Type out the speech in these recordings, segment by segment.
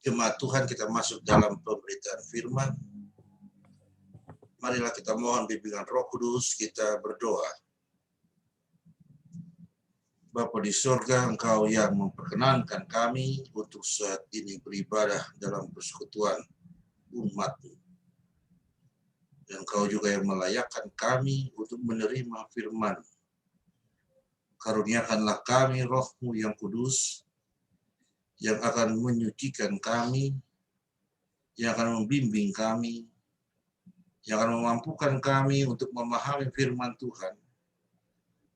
Jemaat Tuhan, kita masuk dalam pemberitaan firman. Marilah kita mohon bimbingan Roh Kudus, kita berdoa. Bapa di surga, Engkau yang memperkenankan kami untuk saat ini beribadah dalam persekutuan umat-Mu. Dan Engkau juga yang melayakkan kami untuk menerima firman. Karuniakanlah kami Roh-Mu yang kudus, yang akan menyucikan kami, yang akan membimbing kami, yang akan memampukan kami untuk memahami firman Tuhan,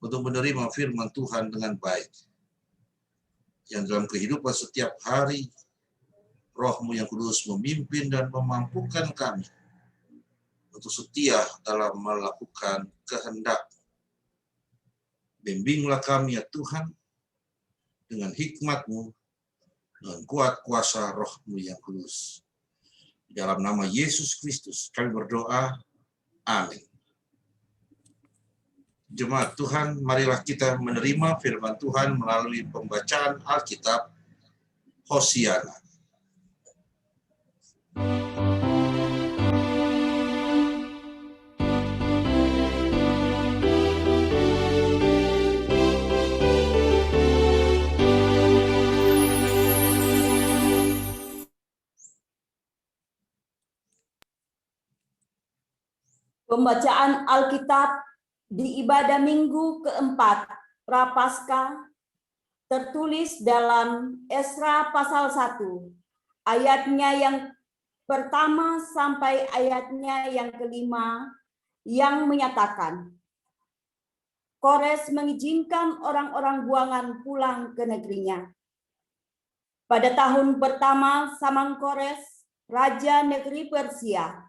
untuk menerima firman Tuhan dengan baik. Yang dalam kehidupan setiap hari, Roh-Mu yang kudus memimpin dan memampukan kami untuk setia dalam melakukan kehendak. Bimbinglah kami ya Tuhan, dengan hikmat-Mu, dengan kuat kuasa Roh-Mu yang kudus. Dalam nama Yesus Kristus kami berdoa. Amin. Jemaat Tuhan, marilah kita menerima firman Tuhan melalui pembacaan Alkitab Hosiana. Pembacaan Alkitab di ibadah minggu keempat Prapaskah tertulis dalam Esra pasal 1, ayatnya yang pertama sampai ayatnya yang kelima, yang menyatakan, Kores mengizinkan orang-orang buangan pulang ke negerinya. Pada tahun pertama Samang Kores, Raja negeri Persia,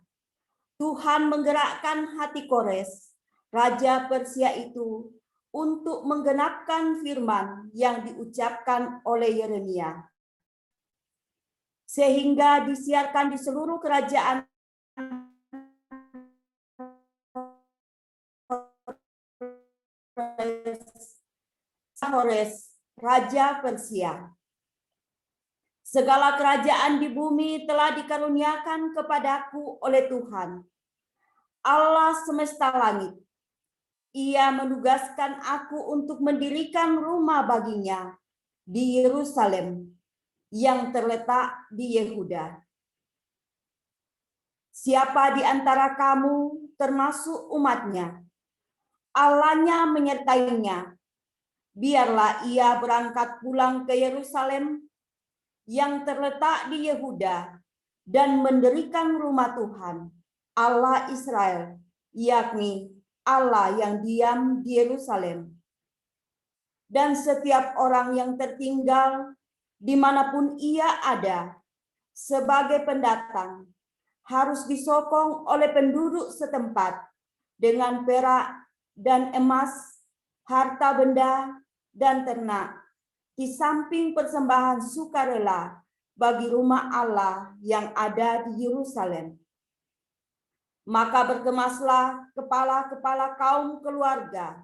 Tuhan menggerakkan hati Kores, Raja Persia itu, untuk menggenapkan firman yang diucapkan oleh Yeremia. Sehingga disiarkan di seluruh kerajaan Kores, Raja Persia. Segala kerajaan di bumi telah dikaruniakan kepadaku oleh Tuhan, Allah semesta langit. Ia menugaskan aku untuk mendirikan rumah baginya di Yerusalem yang terletak di Yehuda. Siapa di antara kamu termasuk umatnya, Allahnya menyertainya, biarlah ia berangkat pulang ke Yerusalem yang terletak di Yehuda dan mendirikan rumah Tuhan, Allah Israel, yakni Allah yang diam di Yerusalem. Dan setiap orang yang tertinggal dimanapun ia ada sebagai pendatang harus disokong oleh penduduk setempat dengan perak dan emas, harta benda, dan ternak, di samping persembahan sukarela bagi rumah Allah yang ada di Yerusalem. Maka berkemaslah kepala-kepala kaum keluarga,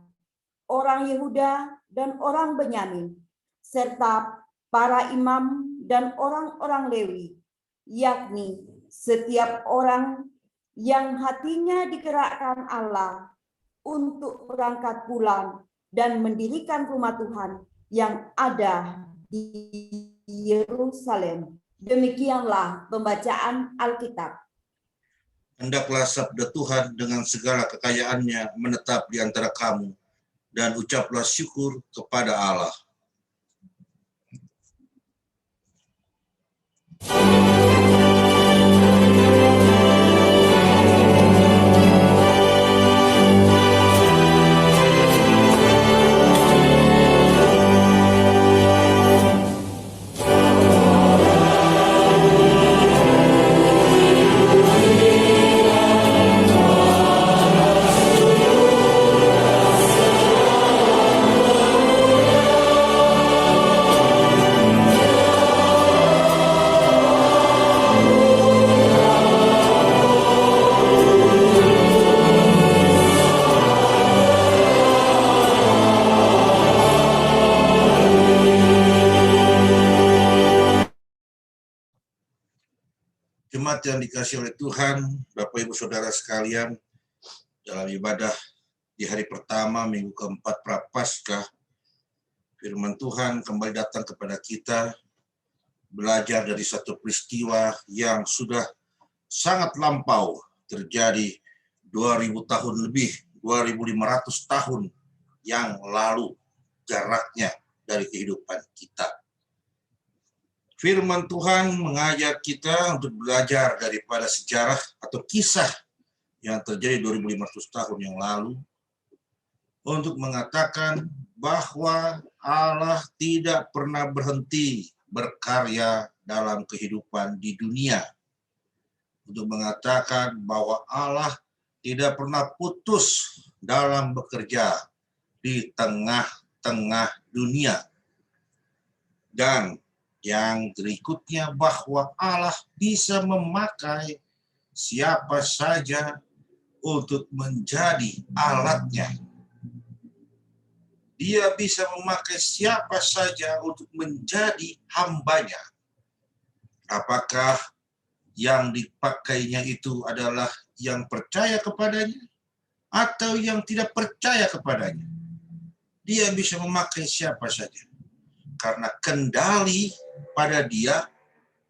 orang Yehuda dan orang Benyamin, serta para imam dan orang-orang Lewi, yakni setiap orang yang hatinya digerakkan Allah untuk berangkat pulang dan mendirikan rumah Tuhan yang ada di Yerusalem. Demikianlah pembacaan Alkitab. Hendaklah sabda Tuhan dengan segala kekayaannya menetap di antara kamu, dan ucaplah syukur kepada Allah. Jemaat yang dikasihi oleh Tuhan, Bapak Ibu Saudara sekalian, dalam ibadah di hari pertama minggu keempat Prapaskah, firman Tuhan kembali datang kepada kita, belajar dari satu peristiwa yang sudah sangat lampau, terjadi 2000 tahun lebih, 2500 tahun yang lalu jaraknya dari kehidupan kita. Firman Tuhan mengajak kita untuk belajar daripada sejarah atau kisah yang terjadi 2500 tahun yang lalu untuk mengatakan bahwa Allah tidak pernah berhenti berkarya dalam kehidupan di dunia. Untuk mengatakan bahwa Allah tidak pernah putus dalam bekerja di tengah-tengah dunia. Dan yang berikutnya bahwa Allah bisa memakai siapa saja untuk menjadi alatnya. Dia bisa memakai siapa saja untuk menjadi hambanya. Apakah yang dipakainya itu adalah yang percaya kepadanya atau yang tidak percaya kepadanya? Dia bisa memakai siapa saja. Karena kendali pada dia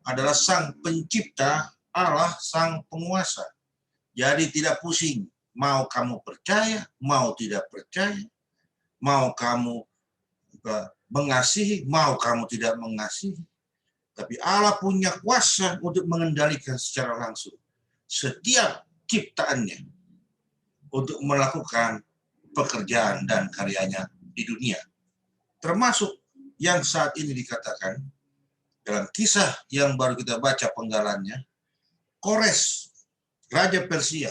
adalah Sang Pencipta, Allah Sang Penguasa. Jadi tidak pusing, mau kamu percaya, mau tidak percaya, mau kamu mengasihi, mau kamu tidak mengasihi. Tapi Allah punya kuasa untuk mengendalikan secara langsung setiap ciptaannya untuk melakukan pekerjaan dan karyanya di dunia. Termasuk yang saat ini dikatakan dalam kisah yang baru kita baca penggalannya, Kores, Raja Persia.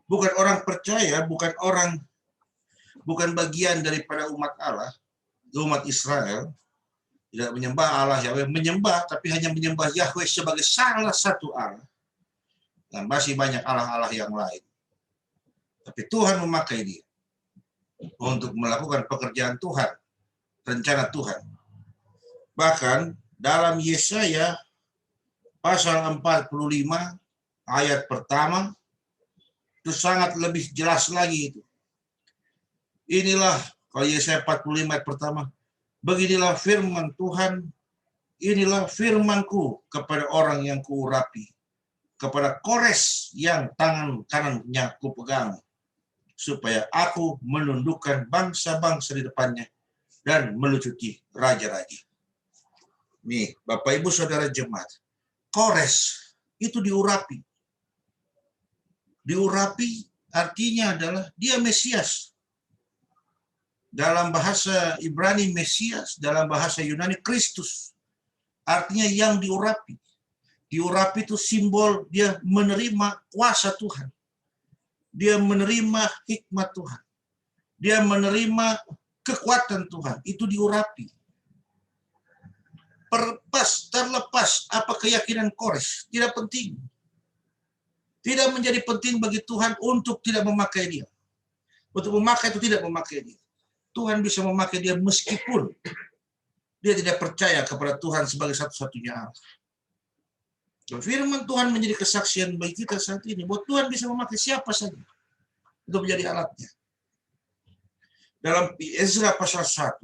Bukan orang percaya, bukan bagian daripada umat Allah, umat Israel, tidak menyembah Allah Yahweh, menyembah, tapi hanya menyembah Yahweh sebagai salah satu Allah. Dan masih banyak Allah-Allah yang lain. Tapi Tuhan memakai dia untuk melakukan pekerjaan Tuhan, rencana Tuhan. Bahkan dalam Yesaya pasal 45 ayat pertama itu sangat lebih jelas lagi itu. Inilah kalau Yesaya 45 ayat pertama, beginilah firman Tuhan, inilah firmanku kepada orang yang kuurapi, kepada Kores yang tangan kanannya kupegang, supaya aku menundukkan bangsa-bangsa di depannya dan melucuti raja-raja. Nih, Bapak Ibu Saudara jemaat, Kores itu diurapi. Diurapi artinya adalah dia Mesias. Dalam bahasa Ibrani Mesias, dalam bahasa Yunani Kristus. Artinya yang diurapi. Diurapi itu simbol dia menerima kuasa Tuhan. Dia menerima hikmat Tuhan. Dia menerima kekuatan Tuhan, itu diurapi. Terlepas apa keyakinan Kores, tidak penting. Tidak menjadi penting bagi Tuhan untuk tidak memakai dia. Untuk memakai itu tidak memakai dia. Tuhan bisa memakai dia meskipun dia tidak percaya kepada Tuhan sebagai satu-satunya Allah. Firman Tuhan menjadi kesaksian bagi kita saat ini bahwa Tuhan bisa memakai siapa saja untuk menjadi alatnya. Dalam Ezra pasal 1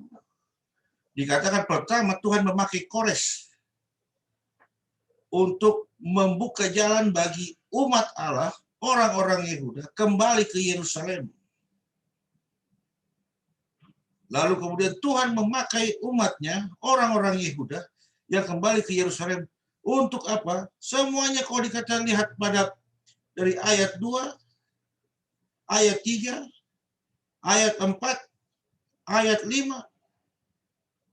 dikatakan pertama Tuhan memakai Kores untuk membuka jalan bagi umat Allah, orang-orang Yehuda kembali ke Yerusalem. Lalu kemudian Tuhan memakai umatnya, orang-orang Yehuda yang kembali ke Yerusalem untuk apa? Semuanya kalau dikatakan lihat pada dari ayat 2, ayat 3, ayat 4, ayat 5.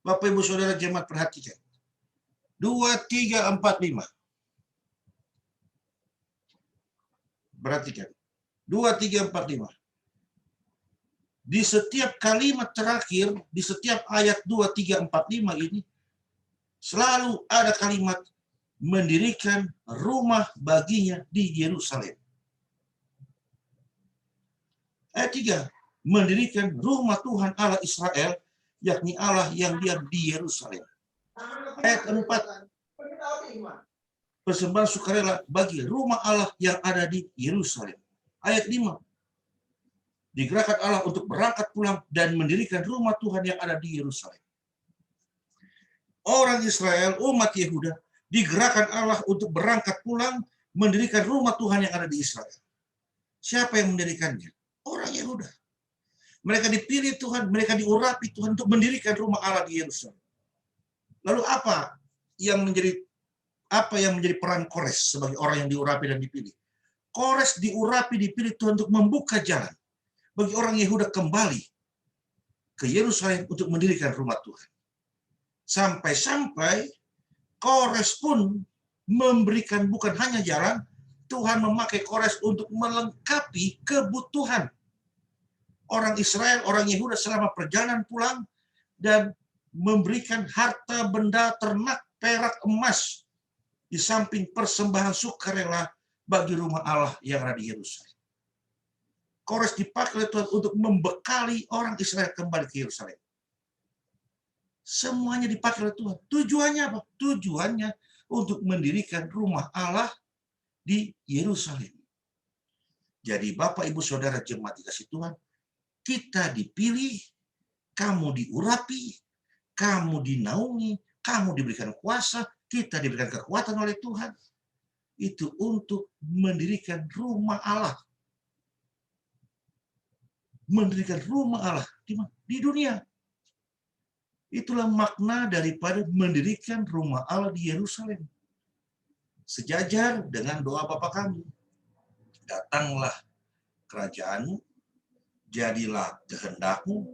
Bapak Ibu Saudara jemaat perhatikan. 2, 3, 4, 5. Perhatikan. 2, 3, 4, 5. Di setiap kalimat terakhir, di setiap ayat 2, 3, 4, 5 ini, selalu ada kalimat mendirikan rumah baginya di Yerusalem. Ayat 3, mendirikan rumah Tuhan Allah Israel, yakni Allah yang diam di Yerusalem. Ayat 4, persembahan sukarela bagi rumah Allah yang ada di Yerusalem. Ayat 5. Digerakkan Allah untuk berangkat pulang dan mendirikan rumah Tuhan yang ada di Yerusalem. Orang Israel, umat Yehuda, digerakkan Allah untuk berangkat pulang, mendirikan rumah Tuhan yang ada di Israel. Siapa yang mendirikannya? Orang Yehuda. Mereka dipilih Tuhan, mereka diurapi Tuhan untuk mendirikan rumah Allah di Yerusalem. Lalu apa yang menjadi peran Kores sebagai orang yang diurapi dan dipilih? Kores diurapi, dipilih Tuhan untuk membuka jalan bagi orang Yehuda kembali ke Yerusalem untuk mendirikan rumah Tuhan. Sampai-sampai Kores pun memberikan bukan hanya jalan, Tuhan memakai Kores untuk melengkapi kebutuhan orang Israel, orang Yehuda selama perjalanan pulang, dan memberikan harta benda ternak, perak, emas, di samping persembahan sukarela bagi rumah Allah yang ada di Yerusalem. Kores dipakai oleh Tuhan untuk membekali orang Israel kembali ke Yerusalem. Semuanya dipakai oleh Tuhan. Tujuannya apa? Tujuannya untuk mendirikan rumah Allah di Yerusalem. Jadi Bapak, Ibu, Saudara jemaat dikasih Tuhan, kita dipilih, kamu diurapi, kamu dinaungi, kamu diberikan kuasa, kita diberikan kekuatan oleh Tuhan. Itu untuk mendirikan rumah Allah. Mendirikan rumah Allah di dunia. Itulah makna daripada mendirikan rumah Allah di Yerusalem. Sejajar dengan doa Bapa kami. Datanglah kerajaanmu, jadilah kehendakmu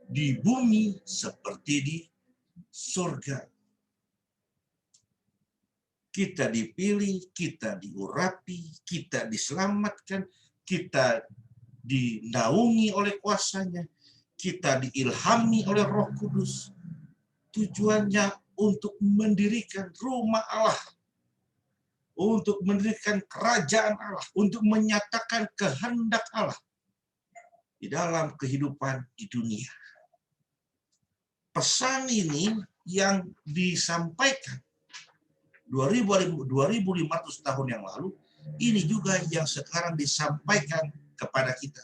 di bumi seperti di surga. Kita dipilih, kita diurapi, kita diselamatkan, kita dinaungi oleh kuasanya, kita diilhami oleh Roh Kudus. Tujuannya untuk mendirikan rumah Allah, untuk mendirikan kerajaan Allah, untuk menyatakan kehendak Allah di dalam kehidupan di dunia. Pesan ini yang disampaikan 2.500 tahun yang lalu, ini juga yang sekarang disampaikan kepada kita.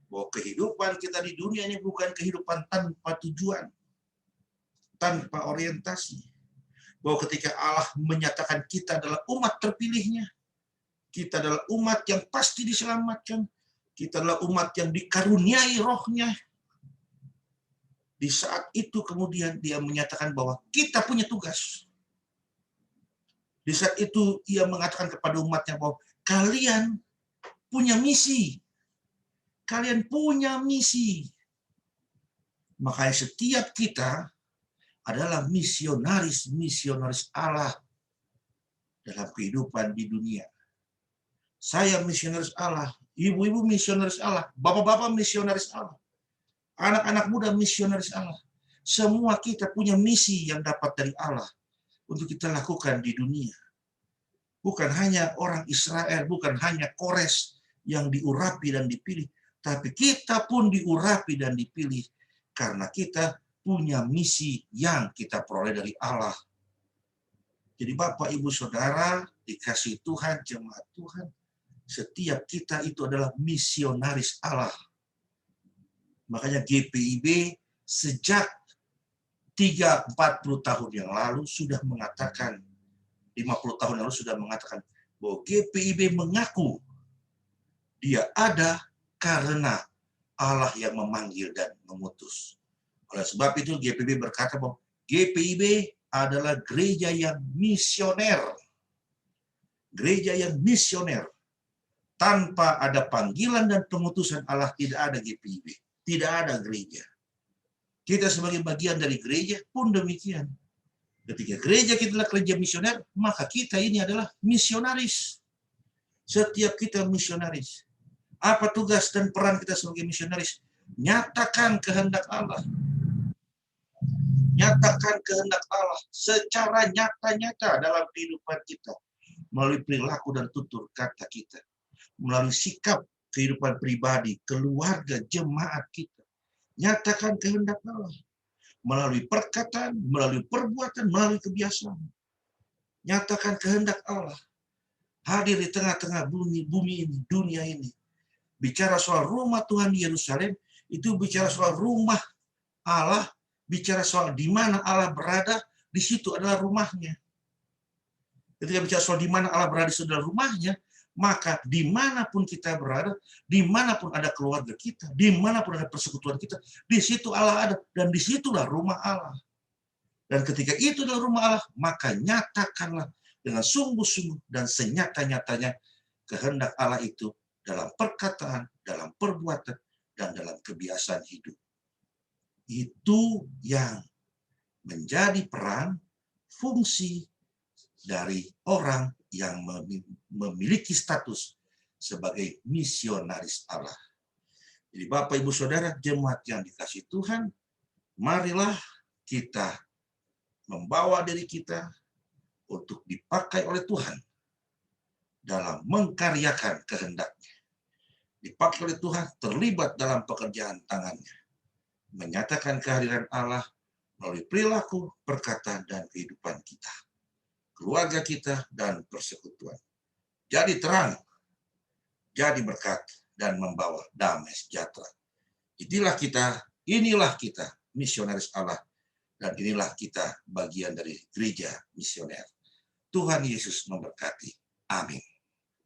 Bahwa kehidupan kita di dunia ini bukan kehidupan tanpa tujuan, tanpa orientasi. Bahwa ketika Allah menyatakan kita adalah umat terpilihnya, kita adalah umat yang pasti diselamatkan, kita adalah umat yang dikaruniai rohnya. Di saat itu kemudian dia menyatakan bahwa kita punya tugas. Di saat itu ia mengatakan kepada umatnya bahwa kalian punya misi. Kalian punya misi. Makanya setiap kita adalah misionaris Allah dalam kehidupan di dunia. Saya misionaris Allah, ibu-ibu misionaris Allah, bapak-bapak misionaris Allah, anak-anak muda misionaris Allah. Semua kita punya misi yang dapat dari Allah untuk kita lakukan di dunia. Bukan hanya orang Israel, bukan hanya Kores yang diurapi dan dipilih, tapi kita pun diurapi dan dipilih karena kita punya misi yang kita peroleh dari Allah. Jadi Bapak, Ibu, Saudara, dikasih Tuhan, jemaat Tuhan, setiap kita itu adalah misionaris Allah. Makanya GPIB sejak 30-40 tahun yang lalu sudah mengatakan, 50 tahun lalu sudah mengatakan bahwa GPIB mengaku dia ada karena Allah yang memanggil dan mengutus. Oleh sebab itu GPIB berkata bahwa GPIB adalah gereja yang misioner. Gereja yang misioner. Tanpa ada panggilan dan pengutusan Allah tidak ada GPIB. Tidak ada gereja. Kita sebagai bagian dari gereja pun demikian. Ketika gereja kita adalah gereja misioner, maka kita ini adalah misionaris. Setiap kita misionaris. Apa tugas dan peran kita sebagai misionaris? Nyatakan kehendak Allah. Nyatakan kehendak Allah secara nyata-nyata dalam kehidupan kita. Melalui perilaku dan tutur kata kita. Melalui sikap kehidupan pribadi, keluarga, jemaat kita. Nyatakan kehendak Allah. Melalui perkataan, melalui perbuatan, melalui kebiasaan. Nyatakan kehendak Allah. Hadir di tengah-tengah bumi ini, dunia ini. Bicara soal rumah Tuhan di Yerusalem, itu bicara soal rumah Allah, bicara soal di mana Allah berada, di situ adalah rumahnya. Ketika bicara soal di mana Allah berada, di situ adalah rumahnya, maka dimanapun kita berada, dimanapun ada keluarga kita, dimanapun ada persekutuan kita, di situ Allah ada, dan disitulah rumah Allah. Dan ketika itu adalah rumah Allah, maka nyatakanlah dengan sungguh-sungguh dan senyata-nyatanya kehendak Allah itu dalam perkataan, dalam perbuatan, dan dalam kebiasaan hidup. Itu yang menjadi peran, fungsi dari orang yang memiliki status sebagai misionaris Allah. Jadi Bapak, Ibu, Saudara, jemaat yang dikasihi Tuhan, marilah kita membawa diri kita untuk dipakai oleh Tuhan dalam mengkaryakan kehendaknya. Dipakai oleh Tuhan, terlibat dalam pekerjaan tangannya. Menyatakan kehadiran Allah melalui perilaku, perkataan, dan kehidupan kita. Keluarga kita, dan persekutuan. Jadi terang, jadi berkat, dan membawa damai sejahtera. Inilah kita, misionaris Allah. Dan inilah kita bagian dari gereja misioner. Tuhan Yesus memberkati. Amin.